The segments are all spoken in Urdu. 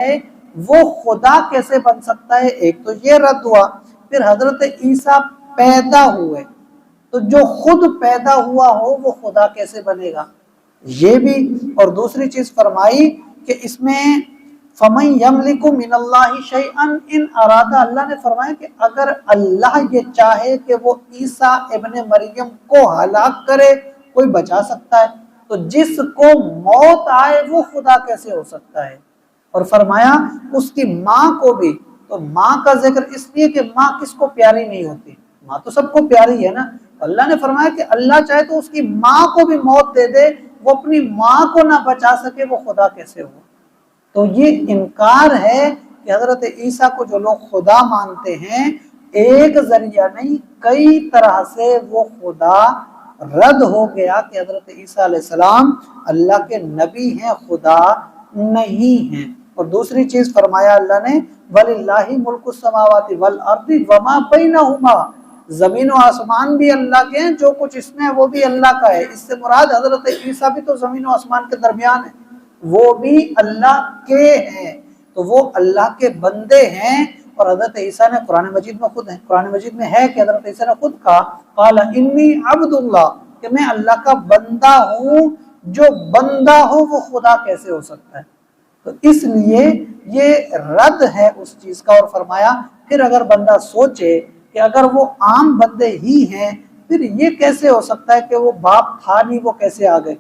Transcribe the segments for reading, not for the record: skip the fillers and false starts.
ہے وہ خدا کیسے بن سکتا ہے؟ ایک تو یہ رد ہوا، پھر حضرت عیسیٰ پیدا ہوئے، تو جو خود پیدا ہوا ہو وہ خدا کیسے بنے گا؟ یہ بھی۔ اور دوسری چیز فرمائی کہ اس میں فَمَن يَمْلِكُ مِنَ اللَّهِ شَيْئًا إِنْ أَرَادَ، اللہ نے فرمایا کہ اگر اللہ یہ چاہے کہ وہ عیسیٰ ابن مریم کو ہلاک کرے، کوئی بچا سکتا ہے؟ تو جس کو موت آئے وہ خدا کیسے ہو سکتا ہے؟ اور فرمایا اس کی ماں کو بھی، تو ماں کا ذکر اس لیے کہ ماں کس کو پیاری نہیں ہوتی؟ ماں تو سب کو پیاری ہے نا۔ اللہ نے فرمایا کہ اللہ چاہے تو اس کی ماں کو بھی موت دے دے، وہ اپنی ماں کو نہ بچا سکے، وہ خدا کیسے ہو؟ تو یہ انکار ہے کہ حضرت عیسیٰ کو جو لوگ خدا مانتے ہیں، ایک ذریعہ نہیں کئی طرح سے وہ خدا رد ہو گیا کہ حضرت عیسیٰ علیہ السلام اللہ کے نبی ہیں، خدا نہیں ہیں۔ اور دوسری چیز فرمایا اللہ نے وَلِلَّهِ مُلْكُ السَّمَاوَاتِ وَالْأَرْضِ وَمَا بَيْنَهُمَا، زمین و آسمان بھی اللہ کے ہیں، جو کچھ اس میں ہے وہ بھی اللہ کا ہے۔ اس سے مراد حضرت عیسیٰ بھی تو زمین و آسمان کے درمیان ہے، وہ بھی اللہ کے ہیں، تو وہ اللہ کے بندے ہیں۔ اور حضرت عیسیٰ نے قرآن مجید میں خود ہے، قرآن مجید میں ہے کہ حضرت عیسیٰ نے خود کہا قال انی عبد اللہ، کہ میں اللہ کا بندہ ہوں۔ جو بندہ ہو وہ خدا کیسے ہو سکتا ہے؟ تو اس لیے یہ رد ہے اس چیز کا۔ اور فرمایا پھر اگر بندہ سوچے کہ اگر وہ عام بندے ہی ہیں، پھر یہ کیسے ہو سکتا ہے کہ وہ باپ تھا نہیں، وہ کیسے آ گئے؟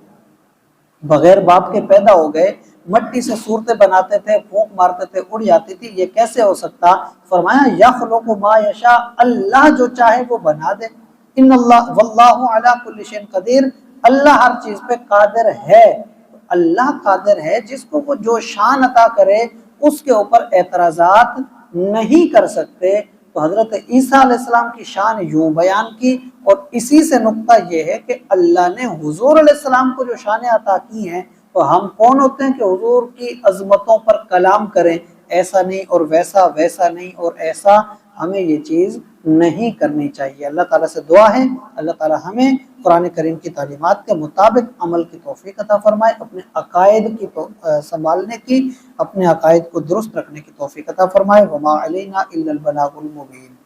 بغیر باپ کے پیدا ہو گئے، مٹی سے صورتیں بناتے تھے، پھونک مارتے تھے، اڑ جاتی تھی، یہ کیسے ہو سکتا؟ فرمایا یخلق ما یشاء، اللہ جو چاہے وہ بنا دے۔ ان اللہ واللہ علی کل شیء قدیر، اللہ ہر چیز پہ قادر ہے۔ اللہ قادر ہے، جس کو وہ جو شان عطا کرے اس کے اوپر اعتراضات نہیں کر سکتے۔ تو حضرت عیسیٰ علیہ السلام کی شان یوں بیان کی، اور اسی سے نقطہ یہ ہے کہ اللہ نے حضور علیہ السلام کو جو شان عطا کی ہیں، تو ہم کون ہوتے ہیں کہ حضور کی عظمتوں پر کلام کریں؟ ایسا نہیں اور ویسا، ویسا نہیں اور ایسا، ہمیں یہ چیز نہیں کرنی چاہیے۔ اللہ تعالیٰ سے دعا ہے اللہ تعالیٰ ہمیں قرآن کریم کی تعلیمات کے مطابق عمل کی توفیق عطا فرمائے، اپنے عقائد کی سنبھالنے کی، اپنے عقائد کو درست رکھنے کی توفیق عطا فرمائے۔ وما علینا الا البلاغ المبین۔